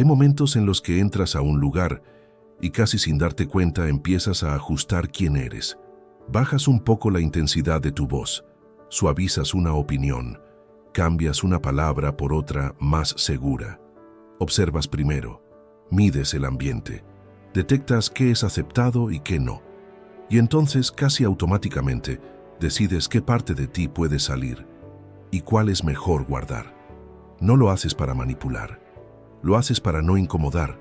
Hay momentos en los que entras a un lugar y casi sin darte cuenta empiezas a ajustar quién eres. Bajas un poco la intensidad de tu voz, suavizas una opinión, cambias una palabra por otra más segura. Observas primero, mides el ambiente, detectas qué es aceptado y qué no. Y entonces, casi automáticamente, decides qué parte de ti puede salir y cuál es mejor guardar. No lo haces para manipular, lo haces para no incomodar.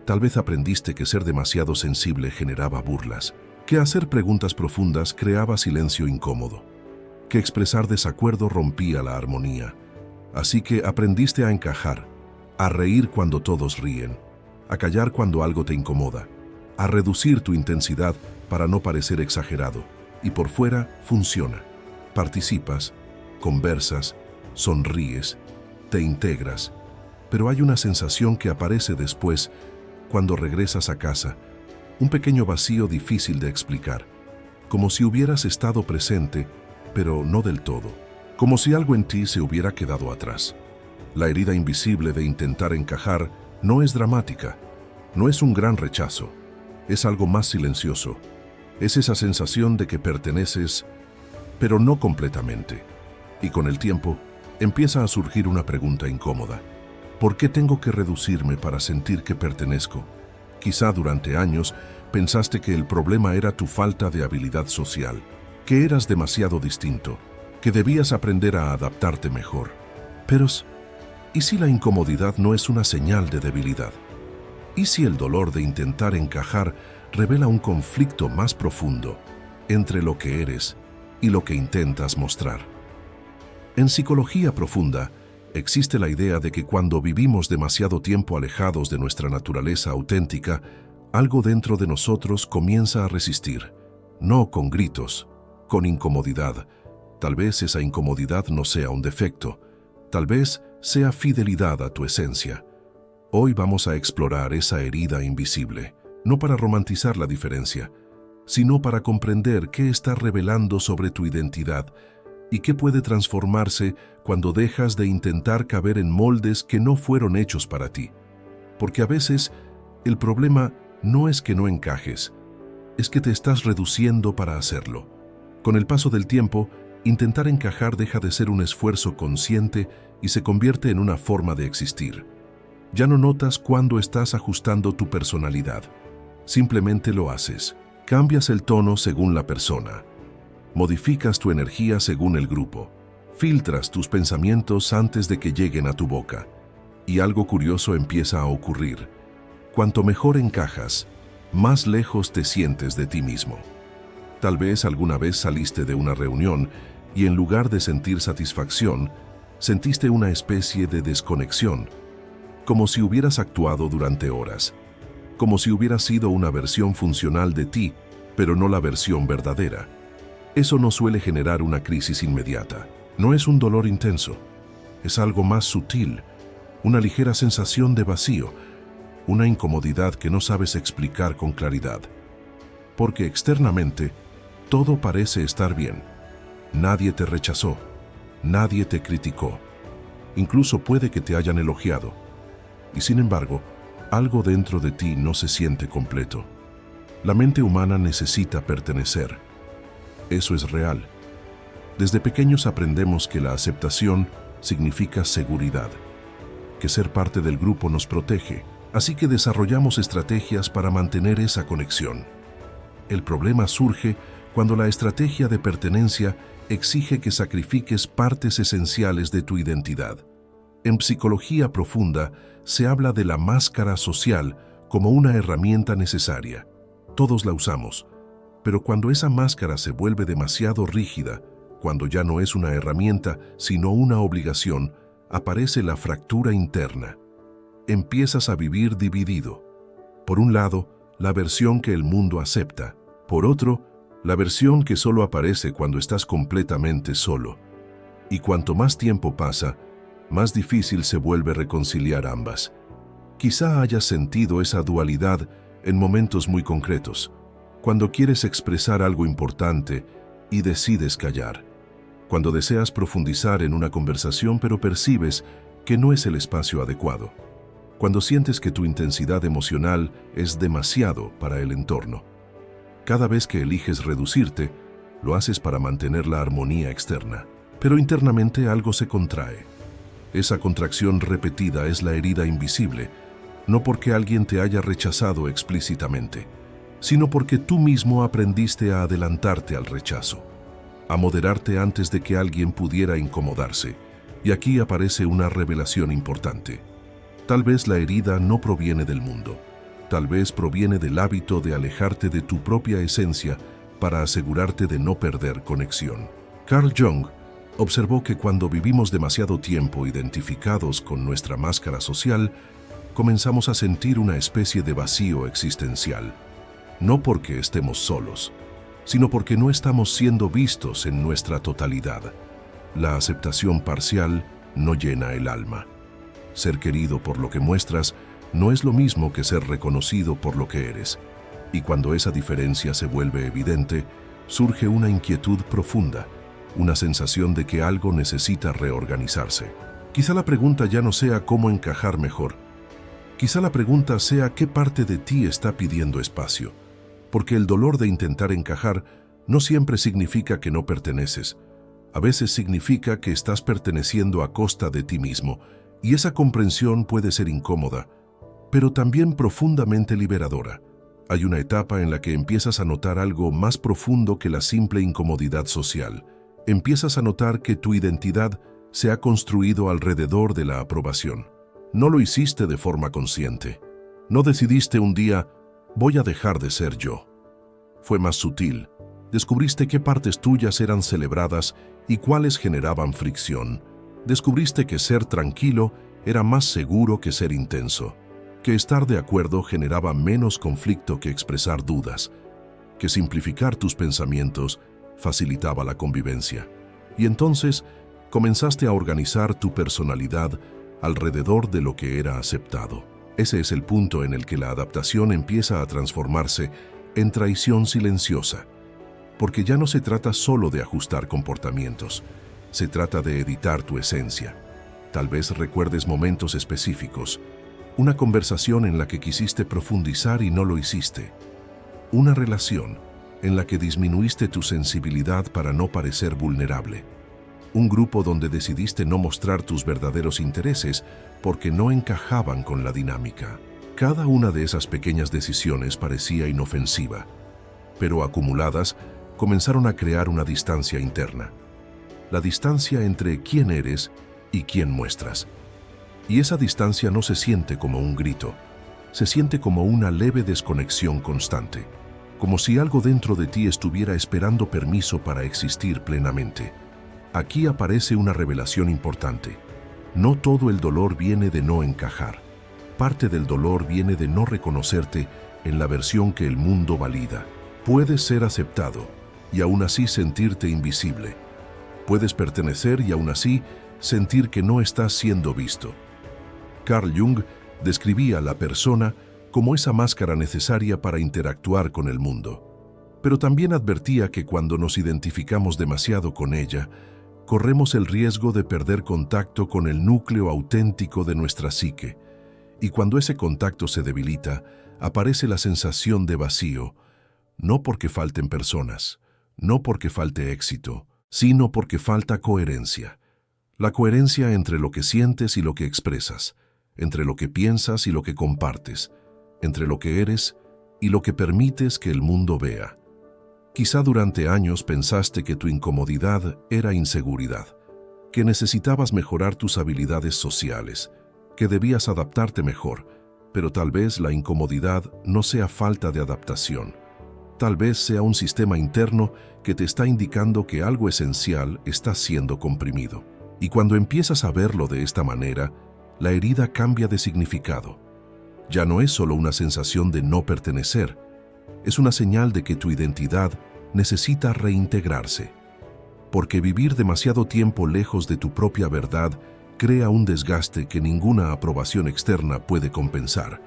Tal vez aprendiste que ser demasiado sensible generaba burlas, que hacer preguntas profundas creaba silencio incómodo, que expresar desacuerdo rompía la armonía. Así que aprendiste a encajar, a reír cuando todos ríen, a callar cuando algo te incomoda, a reducir tu intensidad para no parecer exagerado. Y por fuera funciona. Participas, conversas, sonríes, te integras. Pero hay una sensación que aparece después cuando regresas a casa, un pequeño vacío difícil de explicar, como si hubieras estado presente, pero no del todo, como si algo en ti se hubiera quedado atrás. La herida invisible de intentar encajar no es dramática, no es un gran rechazo, es algo más silencioso. Es esa sensación de que perteneces, pero no completamente. Y con el tiempo, empieza a surgir una pregunta incómoda. ¿Por qué tengo que reducirme para sentir que pertenezco? Quizá durante años pensaste que el problema era tu falta de habilidad social, que eras demasiado distinto, que debías aprender a adaptarte mejor. Pero, ¿y si la incomodidad no es una señal de debilidad? ¿Y si el dolor de intentar encajar revela un conflicto más profundo entre lo que eres y lo que intentas mostrar? En psicología profunda, existe la idea de que cuando vivimos demasiado tiempo alejados de nuestra naturaleza auténtica, algo dentro de nosotros comienza a resistir, no con gritos, con incomodidad. Tal vez esa incomodidad no sea un defecto, tal vez sea fidelidad a tu esencia. Hoy vamos a explorar esa herida invisible, no para romantizar la diferencia, sino para comprender qué está revelando sobre tu identidad y qué puede transformarse cuando dejas de intentar caber en moldes que no fueron hechos para ti. Porque a veces el problema no es que no encajes, es que te estás reduciendo para hacerlo. Con el paso del tiempo, intentar encajar deja de ser un esfuerzo consciente y se convierte en una forma de existir. Ya no notas cuándo estás ajustando tu personalidad. Simplemente lo haces. Cambias el tono según la persona. Modificas tu energía según el grupo. Filtras tus pensamientos antes de que lleguen a tu boca. Y algo curioso empieza a ocurrir. Cuanto mejor encajas, más lejos te sientes de ti mismo. Tal vez alguna vez saliste de una reunión y en lugar de sentir satisfacción, sentiste una especie de desconexión, como si hubieras actuado durante horas, como si hubieras sido una versión funcional de ti, pero no la versión verdadera. Eso no suele generar una crisis inmediata. No es un dolor intenso. Es algo más sutil, una ligera sensación de vacío, una incomodidad que no sabes explicar con claridad. Porque externamente, todo parece estar bien. Nadie te rechazó, nadie te criticó. Incluso puede que te hayan elogiado. Y sin embargo, algo dentro de ti no se siente completo. La mente humana necesita pertenecer. Eso es real. Desde pequeños aprendemos que la aceptación significa seguridad, que ser parte del grupo nos protege, así que desarrollamos estrategias para mantener esa conexión. El problema surge cuando la estrategia de pertenencia exige que sacrifiques partes esenciales de tu identidad. En psicología profunda se habla de la máscara social como una herramienta necesaria. Todos la usamos, pero cuando esa máscara se vuelve demasiado rígida, cuando ya no es una herramienta sino una obligación, aparece la fractura interna. Empiezas a vivir dividido. Por un lado, la versión que el mundo acepta. Por otro, la versión que solo aparece cuando estás completamente solo. Y cuanto más tiempo pasa, más difícil se vuelve reconciliar ambas. Quizá hayas sentido esa dualidad en momentos muy concretos, cuando quieres expresar algo importante y decides callar, cuando deseas profundizar en una conversación pero percibes que no es el espacio adecuado. cuando sientes que tu intensidad emocional es demasiado para el entorno. Cada vez que eliges reducirte, lo haces para mantener la armonía externa, pero internamente algo se contrae. Esa contracción repetida es la herida invisible, no porque alguien te haya rechazado explícitamente, sino porque tú mismo aprendiste a adelantarte al rechazo, a moderarte antes de que alguien pudiera incomodarse. Y aquí aparece una revelación importante. Tal vez la herida no proviene del mundo, tal vez proviene del hábito de alejarte de tu propia esencia para asegurarte de no perder conexión. Carl Jung observó que cuando vivimos demasiado tiempo identificados con nuestra máscara social, comenzamos a sentir una especie de vacío existencial. No porque estemos solos, sino porque no estamos siendo vistos en nuestra totalidad. La aceptación parcial no llena el alma. Ser querido por lo que muestras no es lo mismo que ser reconocido por lo que eres. Y cuando esa diferencia se vuelve evidente, surge una inquietud profunda, una sensación de que algo necesita reorganizarse. Quizá la pregunta ya no sea cómo encajar mejor. Quizá la pregunta sea qué parte de ti está pidiendo espacio. Porque el dolor de intentar encajar no siempre significa que no perteneces. A veces significa que estás perteneciendo a costa de ti mismo, y esa comprensión puede ser incómoda, pero también profundamente liberadora. Hay una etapa en la que empiezas a notar algo más profundo que la simple incomodidad social. Empiezas a notar que tu identidad se ha construido alrededor de la aprobación. No lo hiciste de forma consciente. No decidiste un día, voy a dejar de ser yo. Fue más sutil. Descubriste qué partes tuyas eran celebradas y cuáles generaban fricción. Descubriste que ser tranquilo era más seguro que ser intenso, que estar de acuerdo generaba menos conflicto que expresar dudas, que simplificar tus pensamientos facilitaba la convivencia. Y entonces comenzaste a organizar tu personalidad alrededor de lo que era aceptado. Ese es el punto en el que la adaptación empieza a transformarse en traición silenciosa, porque ya no se trata solo de ajustar comportamientos, se trata de editar tu esencia. Tal vez recuerdes momentos específicos, una conversación en la que quisiste profundizar y no lo hiciste, una relación en la que disminuiste tu sensibilidad para no parecer vulnerable, un grupo donde decidiste no mostrar tus verdaderos intereses porque no encajaban con la dinámica. Cada una de esas pequeñas decisiones parecía inofensiva, pero acumuladas comenzaron a crear una distancia interna. La distancia entre quién eres y quién muestras. Y esa distancia no se siente como un grito, se siente como una leve desconexión constante, como si algo dentro de ti estuviera esperando permiso para existir plenamente. Aquí aparece una revelación importante. No todo el dolor viene de no encajar. Parte del dolor viene de no reconocerte en la versión que el mundo valida. Puedes ser aceptado y aún así sentirte invisible. Puedes pertenecer y aún así sentir que no estás siendo visto. Carl Jung describía a la persona como esa máscara necesaria para interactuar con el mundo. Pero también advertía que cuando nos identificamos demasiado con ella, corremos el riesgo de perder contacto con el núcleo auténtico de nuestra psique. Y cuando ese contacto se debilita, aparece la sensación de vacío, no porque falten personas, no porque falte éxito, sino porque falta coherencia. La coherencia entre lo que sientes y lo que expresas, entre lo que piensas y lo que compartes, entre lo que eres y lo que permites que el mundo vea. Quizá durante años pensaste que tu incomodidad era inseguridad, que necesitabas mejorar tus habilidades sociales, que debías adaptarte mejor, pero tal vez la incomodidad no sea falta de adaptación. Tal vez sea un sistema interno que te está indicando que algo esencial está siendo comprimido. Y cuando empiezas a verlo de esta manera, la herida cambia de significado. Ya no es solo una sensación de no pertenecer, es una señal de que tu identidad necesita reintegrarse. Porque vivir demasiado tiempo lejos de tu propia verdad crea un desgaste que ninguna aprobación externa puede compensar.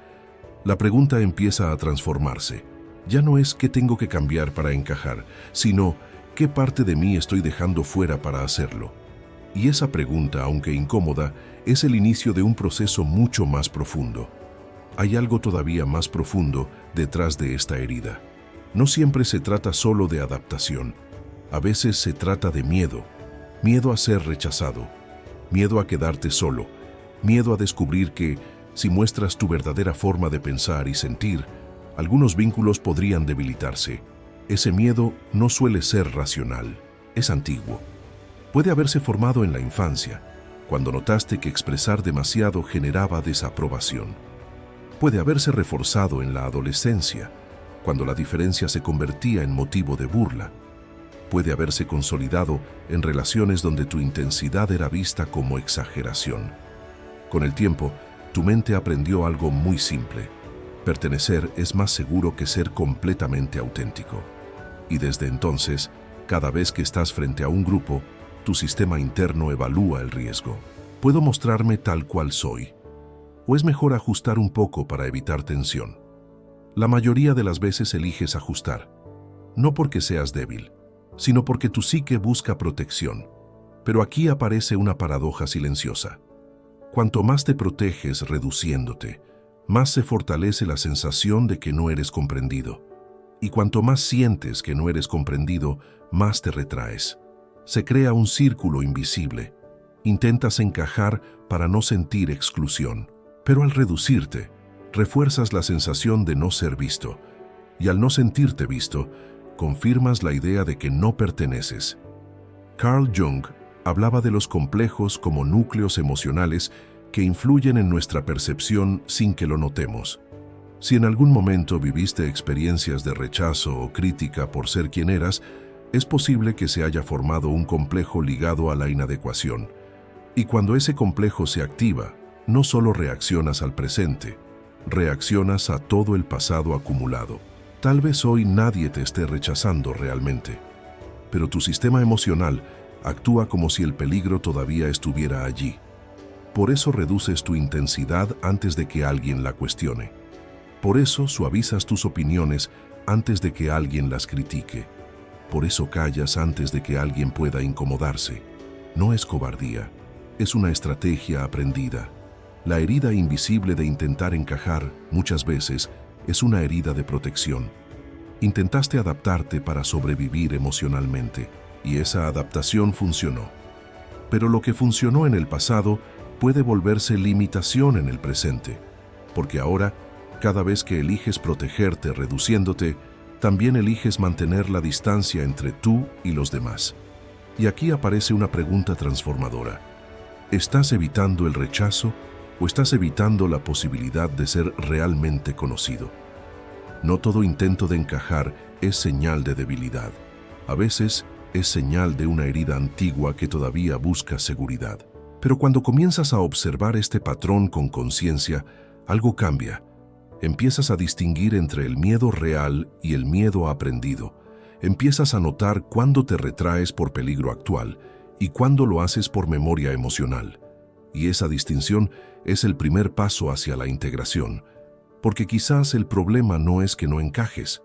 La pregunta empieza a transformarse. Ya no es qué tengo que cambiar para encajar, sino qué parte de mí estoy dejando fuera para hacerlo. Y esa pregunta, aunque incómoda, es el inicio de un proceso mucho más profundo. Hay algo todavía más profundo detrás de esta herida. No siempre se trata solo de adaptación. A veces se trata de miedo. Miedo a ser rechazado. Miedo a quedarte solo. Miedo a descubrir que, si muestras tu verdadera forma de pensar y sentir, algunos vínculos podrían debilitarse. Ese miedo no suele ser racional. Es antiguo. Puede haberse formado en la infancia, cuando notaste que expresar demasiado generaba desaprobación. Puede haberse reforzado en la adolescencia, cuando la diferencia se convertía en motivo de burla. Puede haberse consolidado en relaciones donde tu intensidad era vista como exageración. Con el tiempo, tu mente aprendió algo muy simple. Pertenecer es más seguro que ser completamente auténtico. Y desde entonces, cada vez que estás frente a un grupo, tu sistema interno evalúa el riesgo. ¿Puedo mostrarme tal cual soy? ¿O es mejor ajustar un poco para evitar tensión? La mayoría de las veces eliges ajustar, no porque seas débil, sino porque tu psique busca protección. Pero aquí aparece una paradoja silenciosa. Cuanto más te proteges reduciéndote, más se fortalece la sensación de que no eres comprendido. Y cuanto más sientes que no eres comprendido, más te retraes. Se crea un círculo invisible. Intentas encajar para no sentir exclusión. Pero al reducirte, refuerzas la sensación de no ser visto. Y al no sentirte visto, confirmas la idea de que no perteneces. Carl Jung hablaba de los complejos como núcleos emocionales que influyen en nuestra percepción sin que lo notemos. Si en algún momento viviste experiencias de rechazo o crítica por ser quien eras, es posible que se haya formado un complejo ligado a la inadecuación. Y cuando ese complejo se activa, no solo reaccionas al presente, reaccionas a todo el pasado acumulado. Tal vez hoy nadie te esté rechazando realmente, pero tu sistema emocional actúa como si el peligro todavía estuviera allí. Por eso reduces tu intensidad antes de que alguien la cuestione. Por eso suavizas tus opiniones antes de que alguien las critique. Por eso callas antes de que alguien pueda incomodarse. No es cobardía, es una estrategia aprendida. La herida invisible de intentar encajar, muchas veces, es una herida de protección. Intentaste adaptarte para sobrevivir emocionalmente, y esa adaptación funcionó. Pero lo que funcionó en el pasado puede volverse limitación en el presente, porque ahora, cada vez que eliges protegerte reduciéndote, también eliges mantener la distancia entre tú y los demás. Y aquí aparece una pregunta transformadora. ¿Estás evitando el rechazo o estás evitando la posibilidad de ser realmente conocido? No todo intento de encajar es señal de debilidad. A veces es señal de una herida antigua que todavía busca seguridad. Pero cuando comienzas a observar este patrón con conciencia, algo cambia. Empiezas a distinguir entre el miedo real y el miedo aprendido. Empiezas a notar cuándo te retraes por peligro actual y cuándo lo haces por memoria emocional. Y esa distinción es el primer paso hacia la integración. Porque quizás el problema no es que no encajes.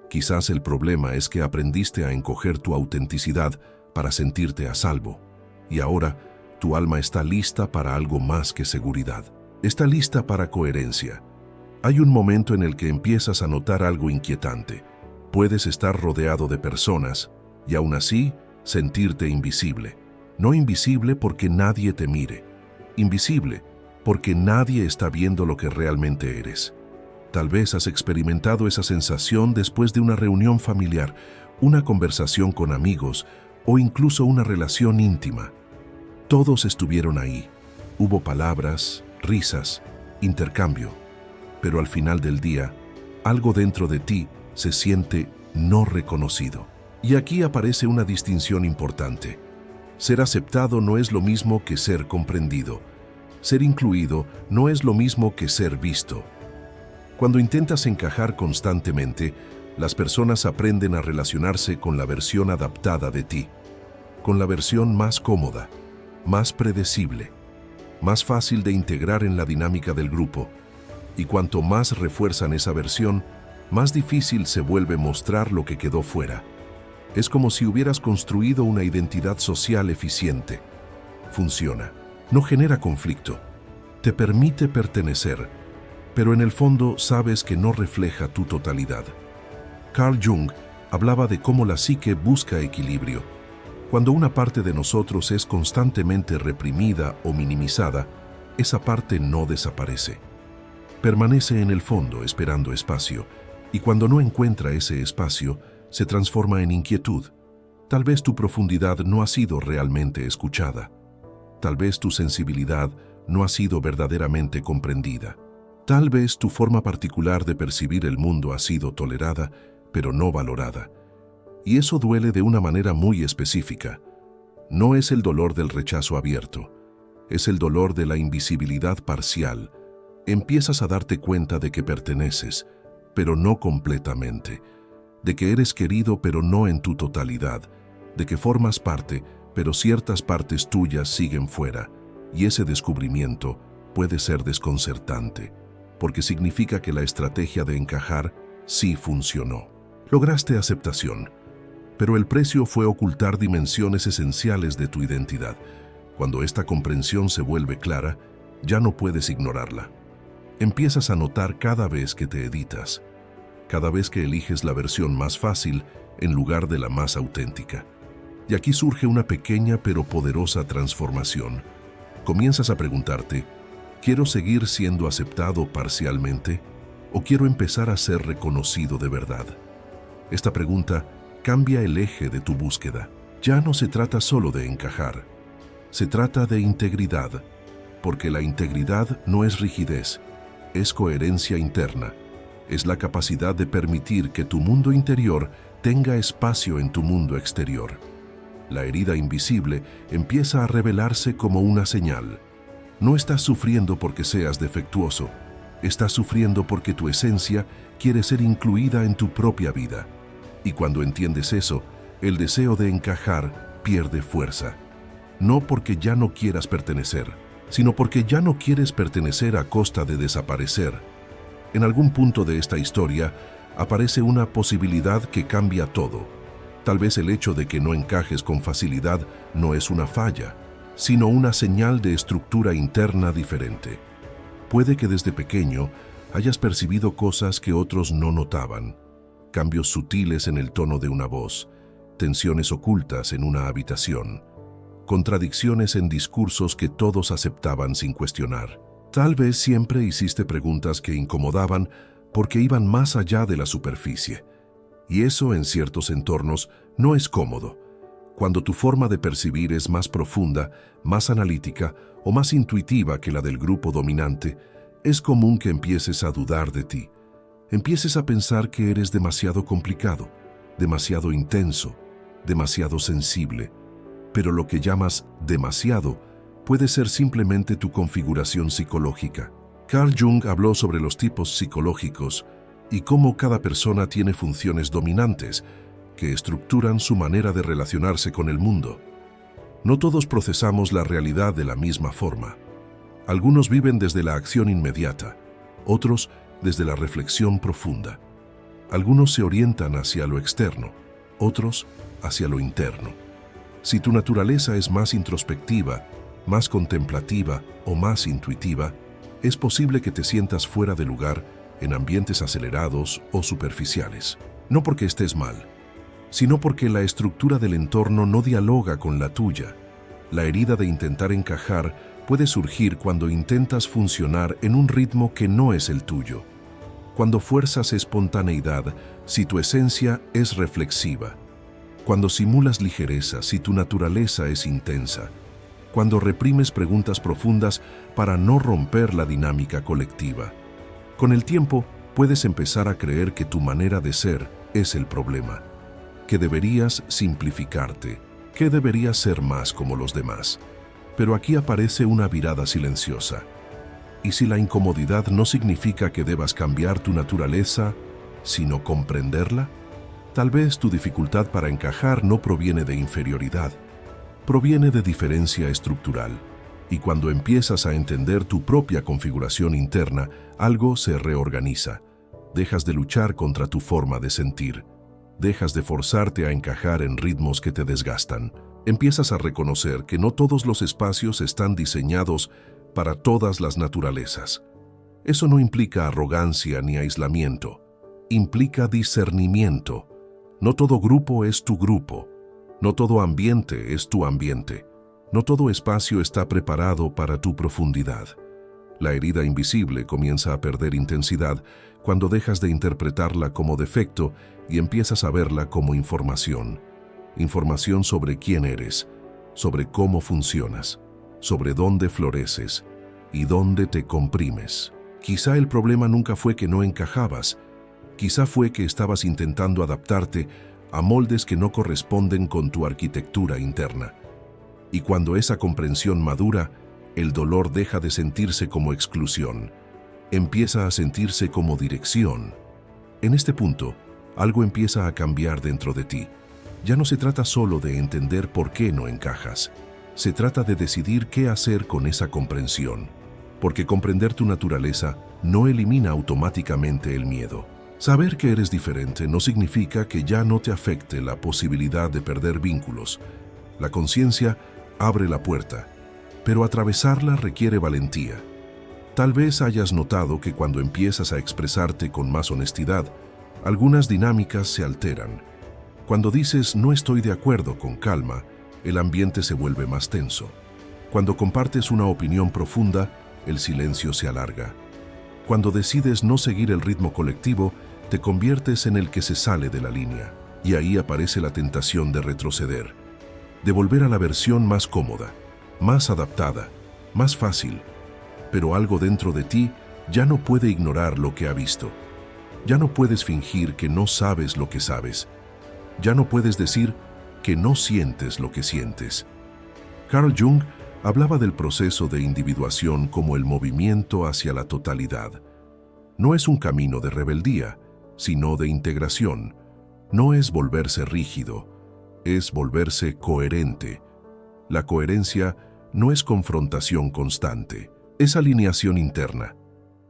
Quizás el problema es que aprendiste a encoger tu autenticidad para sentirte a salvo. Y ahora, tu alma está lista para algo más que seguridad. Está lista para coherencia. Hay un momento en el que empiezas a notar algo inquietante. Puedes estar rodeado de personas y aún así sentirte invisible. No invisible porque nadie te mire. Invisible porque nadie está viendo lo que realmente eres. Tal vez has experimentado esa sensación después de una reunión familiar, una conversación con amigos o incluso una relación íntima. Todos estuvieron ahí. Hubo palabras, risas, intercambio. Pero al final del día, algo dentro de ti se siente no reconocido. Y aquí aparece una distinción importante. Ser aceptado no es lo mismo que ser comprendido. Ser incluido no es lo mismo que ser visto. Cuando intentas encajar constantemente, las personas aprenden a relacionarse con la versión adaptada de ti, con la versión más cómoda, más predecible, más fácil de integrar en la dinámica del grupo. Y cuanto más refuerzan esa versión, más difícil se vuelve mostrar lo que quedó fuera. Es como si hubieras construido una identidad social eficiente, funciona, no genera conflicto, te permite pertenecer, pero en el fondo sabes que no refleja tu totalidad. Carl Jung hablaba de cómo la psique busca equilibrio. Cuando una parte de nosotros es constantemente reprimida o minimizada, esa parte no desaparece. Permanece en el fondo esperando espacio, y cuando no encuentra ese espacio, se transforma en inquietud. Tal vez tu profundidad no ha sido realmente escuchada. Tal vez tu sensibilidad no ha sido verdaderamente comprendida. Tal vez tu forma particular de percibir el mundo ha sido tolerada, pero no valorada. Y eso duele de una manera muy específica. No es el dolor del rechazo abierto, es el dolor de la invisibilidad parcial. Empiezas a darte cuenta de que perteneces, pero no completamente, de que eres querido pero no en tu totalidad, de que formas parte, pero ciertas partes tuyas siguen fuera, y ese descubrimiento puede ser desconcertante, porque significa que la estrategia de encajar sí funcionó. Lograste aceptación, pero el precio fue ocultar dimensiones esenciales de tu identidad. Cuando esta comprensión se vuelve clara, ya no puedes ignorarla. Empiezas a notar cada vez que te editas, cada vez que eliges la versión más fácil en lugar de la más auténtica. Y aquí surge una pequeña pero poderosa transformación. Comienzas a preguntarte, ¿quiero seguir siendo aceptado parcialmente o quiero empezar a ser reconocido de verdad? Esta pregunta cambia el eje de tu búsqueda. Ya no se trata solo de encajar, se trata de integridad, porque la integridad no es rigidez, es coherencia interna, es la capacidad de permitir que tu mundo interior tenga espacio en tu mundo exterior. La herida invisible empieza a revelarse como una señal. No estás sufriendo porque seas defectuoso, estás sufriendo porque tu esencia quiere ser incluida en tu propia vida. Y cuando entiendes eso, el deseo de encajar pierde fuerza. No porque ya no quieras pertenecer, sino porque ya no quieres pertenecer a costa de desaparecer. En algún punto de esta historia aparece una posibilidad que cambia todo. Tal vez el hecho de que no encajes con facilidad no es una falla, sino una señal de estructura interna diferente. Puede que desde pequeño hayas percibido cosas que otros no notaban, cambios sutiles en el tono de una voz, tensiones ocultas en una habitación, contradicciones en discursos que todos aceptaban sin cuestionar. Tal vez siempre hiciste preguntas que incomodaban porque iban más allá de la superficie. Y eso en ciertos entornos no es cómodo. Cuando tu forma de percibir es más profunda, más analítica o más intuitiva que la del grupo dominante, es común que empieces a dudar de ti. Empieces a pensar que eres demasiado complicado, demasiado intenso, demasiado sensible. Pero lo que llamas demasiado puede ser simplemente tu configuración psicológica. Carl Jung habló sobre los tipos psicológicos y cómo cada persona tiene funciones dominantes que estructuran su manera de relacionarse con el mundo. No todos procesamos la realidad de la misma forma. Algunos viven desde la acción inmediata, otros desde la reflexión profunda. Algunos se orientan hacia lo externo, otros hacia lo interno. Si tu naturaleza es más introspectiva, más contemplativa o más intuitiva, es posible que te sientas fuera de lugar en ambientes acelerados o superficiales. No porque estés mal, sino porque la estructura del entorno no dialoga con la tuya. La herida de intentar encajar puede surgir cuando intentas funcionar en un ritmo que no es el tuyo. Cuando fuerzas espontaneidad si tu esencia es reflexiva. Cuando simulas ligereza si tu naturaleza es intensa. Cuando reprimes preguntas profundas para no romper la dinámica colectiva. Con el tiempo, puedes empezar a creer que tu manera de ser es el problema, que deberías simplificarte, que deberías ser más como los demás. Pero aquí aparece una virada silenciosa. ¿Y si la incomodidad no significa que debas cambiar tu naturaleza, sino comprenderla? Tal vez tu dificultad para encajar no proviene de inferioridad, proviene de diferencia estructural. Y cuando empiezas a entender tu propia configuración interna, algo se reorganiza. Dejas de luchar contra tu forma de sentir. Dejas de forzarte a encajar en ritmos que te desgastan. Empiezas a reconocer que no todos los espacios están diseñados para todas las naturalezas. Eso no implica arrogancia ni aislamiento, implica discernimiento. No todo grupo es tu grupo, no todo ambiente es tu ambiente, no todo espacio está preparado para tu profundidad. La herida invisible comienza a perder intensidad cuando dejas de interpretarla como defecto y empiezas a verla como información. Información sobre quién eres, sobre cómo funcionas, sobre dónde floreces y dónde te comprimes. Quizá el problema nunca fue que no encajabas, quizá fue que estabas intentando adaptarte a moldes que no corresponden con tu arquitectura interna. Y cuando esa comprensión madura, el dolor deja de sentirse como exclusión, empieza a sentirse como dirección. En este punto, algo empieza a cambiar dentro de ti. Ya no se trata solo de entender por qué no encajas, se trata de decidir qué hacer con esa comprensión, porque comprender tu naturaleza no elimina automáticamente el miedo. Saber que eres diferente no significa que ya no te afecte la posibilidad de perder vínculos. La conciencia abre la puerta, pero atravesarla requiere valentía. Tal vez hayas notado que cuando empiezas a expresarte con más honestidad, algunas dinámicas se alteran. Cuando dices no estoy de acuerdo con calma, el ambiente se vuelve más tenso. Cuando compartes una opinión profunda, el silencio se alarga. Cuando decides no seguir el ritmo colectivo, te conviertes en el que se sale de la línea. Y ahí aparece la tentación de retroceder, de volver a la versión más cómoda, más adaptada, más fácil. Pero algo dentro de ti ya no puede ignorar lo que ha visto. Ya no puedes fingir que no sabes lo que sabes. Ya no puedes decir que no sientes lo que sientes. Carl Jung hablaba del proceso de individuación como el movimiento hacia la totalidad. No es un camino de rebeldía, sino de integración. No es volverse rígido, es volverse coherente. La coherencia no es confrontación constante, es alineación interna.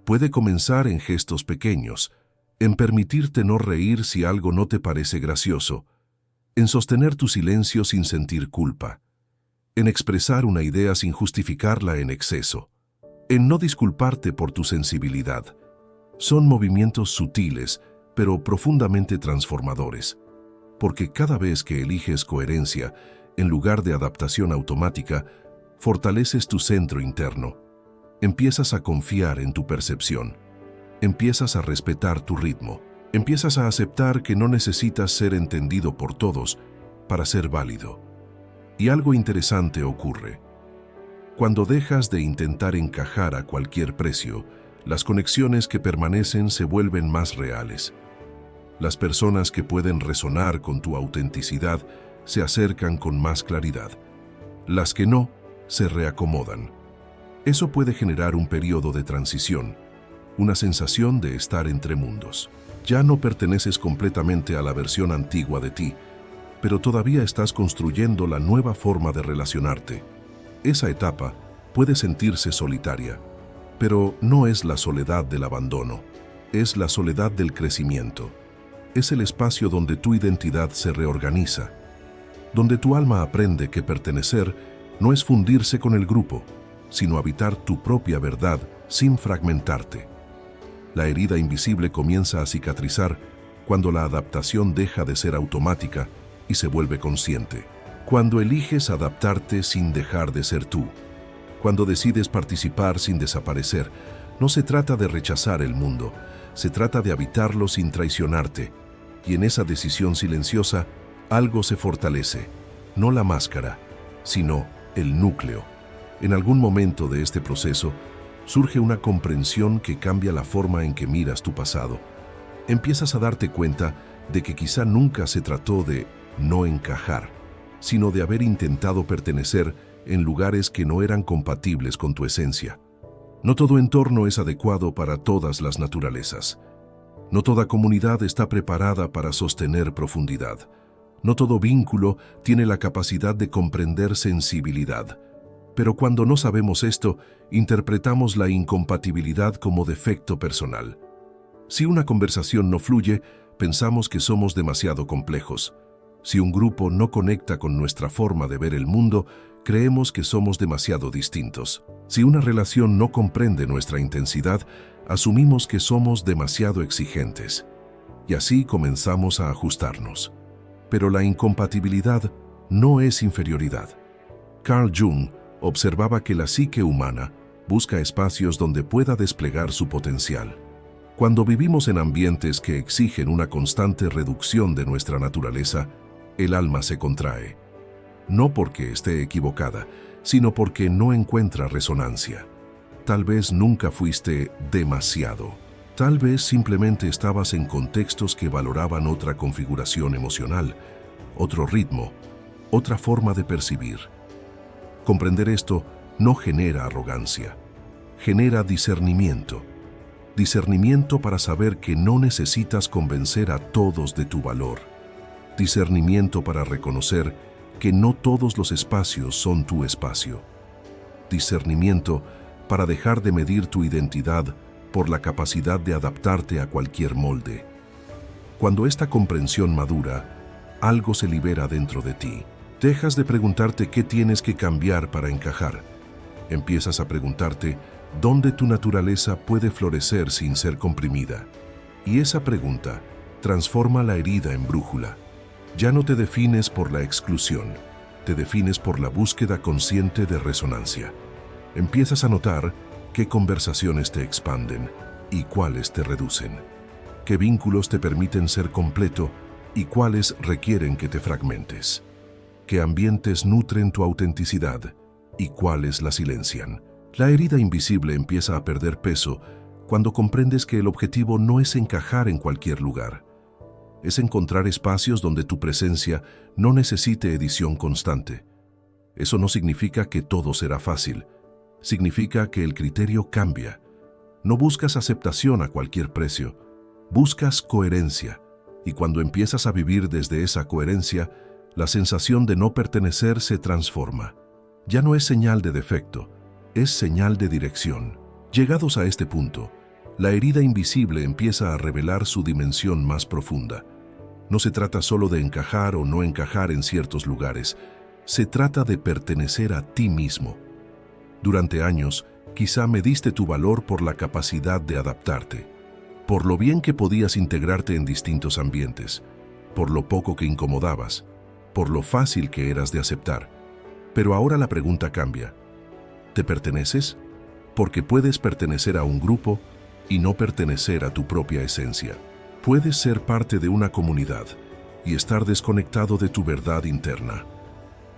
Puede comenzar en gestos pequeños, en permitirte no reír si algo no te parece gracioso, en sostener tu silencio sin sentir culpa, en expresar una idea sin justificarla en exceso, en no disculparte por tu sensibilidad. Son movimientos sutiles, pero profundamente transformadores, porque cada vez que eliges coherencia, en lugar de adaptación automática, fortaleces tu centro interno. Empiezas a confiar en tu percepción. Empiezas a respetar tu ritmo. Empiezas a aceptar que no necesitas ser entendido por todos para ser válido. Y algo interesante ocurre. Cuando dejas de intentar encajar a cualquier precio, las conexiones que permanecen se vuelven más reales. Las personas que pueden resonar con tu autenticidad se acercan con más claridad. Las que no, se reacomodan. Eso puede generar un periodo de transición, una sensación de estar entre mundos. Ya no perteneces completamente a la versión antigua de ti, pero todavía estás construyendo la nueva forma de relacionarte. Esa etapa puede sentirse solitaria, pero no es la soledad del abandono, es la soledad del crecimiento. Es el espacio donde tu identidad se reorganiza, donde tu alma aprende que pertenecer no es fundirse con el grupo, sino habitar tu propia verdad sin fragmentarte. La herida invisible comienza a cicatrizar cuando la adaptación deja de ser automática y se vuelve consciente. Cuando eliges adaptarte sin dejar de ser tú. Cuando decides participar sin desaparecer. No se trata de rechazar el mundo, se trata de habitarlo sin traicionarte. Y en esa decisión silenciosa, algo se fortalece. No la máscara, sino el núcleo. En algún momento de este proceso, surge una comprensión que cambia la forma en que miras tu pasado. Empiezas a darte cuenta de que quizá nunca se trató de no encajar, sino de haber intentado pertenecer en lugares que no eran compatibles con tu esencia. No todo entorno es adecuado para todas las naturalezas. No toda comunidad está preparada para sostener profundidad. No todo vínculo tiene la capacidad de comprender sensibilidad. Pero cuando no sabemos esto, interpretamos la incompatibilidad como defecto personal. Si una conversación no fluye, pensamos que somos demasiado complejos. Si un grupo no conecta con nuestra forma de ver el mundo, creemos que somos demasiado distintos. Si una relación no comprende nuestra intensidad, asumimos que somos demasiado exigentes. Y así comenzamos a ajustarnos. Pero la incompatibilidad no es inferioridad. Carl Jung observaba que la psique humana busca espacios donde pueda desplegar su potencial. Cuando vivimos en ambientes que exigen una constante reducción de nuestra naturaleza, el alma se contrae. No porque esté equivocada, sino porque no encuentra resonancia. Tal vez nunca fuiste demasiado. Tal vez simplemente estabas en contextos que valoraban otra configuración emocional, otro ritmo, otra forma de percibir. Comprender esto no genera arrogancia, genera discernimiento. Discernimiento para saber que no necesitas convencer a todos de tu valor. Discernimiento para reconocer que no todos los espacios son tu espacio. Discernimiento para dejar de medir tu identidad por la capacidad de adaptarte a cualquier molde. Cuando esta comprensión madura, algo se libera dentro de ti. Dejas de preguntarte qué tienes que cambiar para encajar. Empiezas a preguntarte dónde tu naturaleza puede florecer sin ser comprimida. Y esa pregunta transforma la herida en brújula. Ya no te defines por la exclusión, te defines por la búsqueda consciente de resonancia. Empiezas a notar qué conversaciones te expanden y cuáles te reducen, qué vínculos te permiten ser completo y cuáles requieren que te fragmentes, qué ambientes nutren tu autenticidad y cuáles la silencian. La herida invisible empieza a perder peso cuando comprendes que el objetivo no es encajar en cualquier lugar. Es encontrar espacios donde tu presencia no necesite edición constante. Eso no significa que todo será fácil. Significa que el criterio cambia. No buscas aceptación a cualquier precio. Buscas coherencia. Y cuando empiezas a vivir desde esa coherencia, la sensación de no pertenecer se transforma. Ya no es señal de defecto, es señal de dirección. Llegados a este punto, la herida invisible empieza a revelar su dimensión más profunda. No se trata solo de encajar o no encajar en ciertos lugares, se trata de pertenecer a ti mismo. Durante años, quizá mediste tu valor por la capacidad de adaptarte, por lo bien que podías integrarte en distintos ambientes, por lo poco que incomodabas, por lo fácil que eras de aceptar. Pero ahora la pregunta cambia. ¿Te perteneces? Porque puedes pertenecer a un grupo y no pertenecer a tu propia esencia. Puedes ser parte de una comunidad y estar desconectado de tu verdad interna.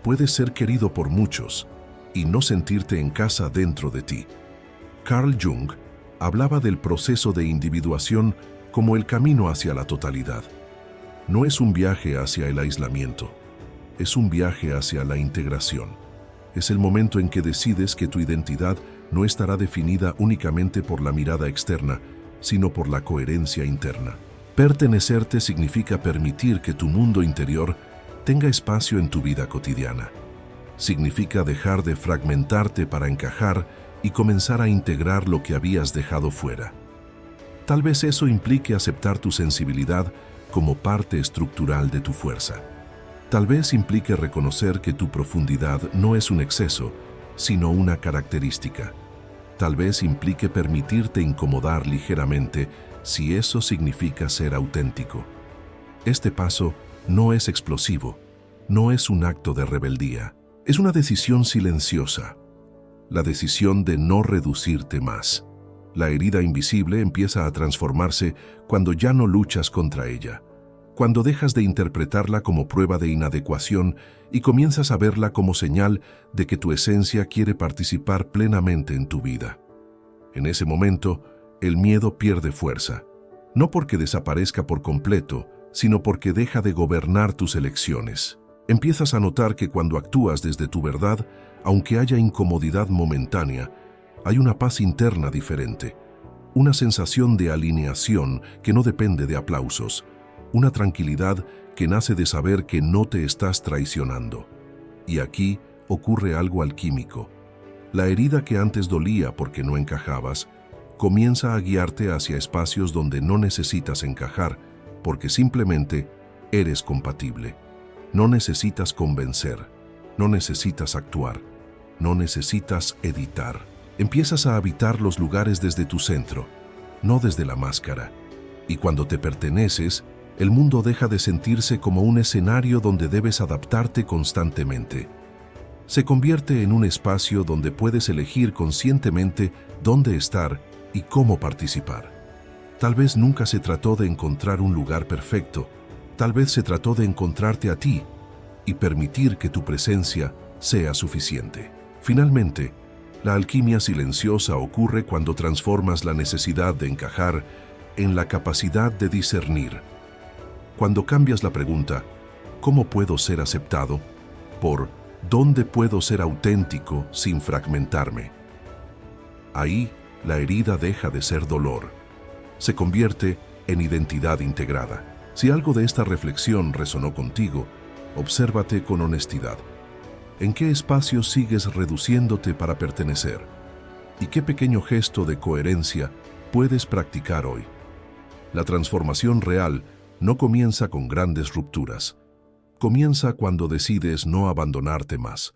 Puedes ser querido por muchos y no sentirte en casa dentro de ti. Carl Jung hablaba del proceso de individuación como el camino hacia la totalidad. No es un viaje hacia el aislamiento, es un viaje hacia la integración. Es el momento en que decides que tu identidad no estará definida únicamente por la mirada externa, sino por la coherencia interna. Pertenecerte significa permitir que tu mundo interior tenga espacio en tu vida cotidiana. Significa dejar de fragmentarte para encajar y comenzar a integrar lo que habías dejado fuera. Tal vez eso implique aceptar tu sensibilidad como parte estructural de tu fuerza. Tal vez implique reconocer que tu profundidad no es un exceso, sino una característica. Tal vez implique permitirte incomodar ligeramente si eso significa ser auténtico. Este paso no es explosivo, no es un acto de rebeldía. Es una decisión silenciosa, la decisión de no reducirte más. La herida invisible empieza a transformarse cuando ya no luchas contra ella, cuando dejas de interpretarla como prueba de inadecuación y comienzas a verla como señal de que tu esencia quiere participar plenamente en tu vida. En ese momento, el miedo pierde fuerza, no porque desaparezca por completo, sino porque deja de gobernar tus elecciones. Empiezas a notar que cuando actúas desde tu verdad, aunque haya incomodidad momentánea, hay una paz interna diferente, una sensación de alineación que no depende de aplausos, una tranquilidad que nace de saber que no te estás traicionando. Y aquí ocurre algo alquímico. La herida que antes dolía porque no encajabas, comienza a guiarte hacia espacios donde no necesitas encajar, porque simplemente eres compatible. No necesitas convencer, no necesitas actuar, no necesitas editar. Empiezas a habitar los lugares desde tu centro, no desde la máscara. Y cuando te perteneces, el mundo deja de sentirse como un escenario donde debes adaptarte constantemente. Se convierte en un espacio donde puedes elegir conscientemente dónde estar y cómo participar. Tal vez nunca se trató de encontrar un lugar perfecto, tal vez se trató de encontrarte a ti y permitir que tu presencia sea suficiente. Finalmente, la alquimia silenciosa ocurre cuando transformas la necesidad de encajar en la capacidad de discernir. Cuando cambias la pregunta, ¿cómo puedo ser aceptado?, por ¿dónde puedo ser auténtico sin fragmentarme? Ahí, la herida deja de ser dolor. Se convierte en identidad integrada. Si algo de esta reflexión resonó contigo, obsérvate con honestidad. ¿En qué espacio sigues reduciéndote para pertenecer? ¿Y qué pequeño gesto de coherencia puedes practicar hoy? La transformación real no comienza con grandes rupturas. Comienza cuando decides no abandonarte más.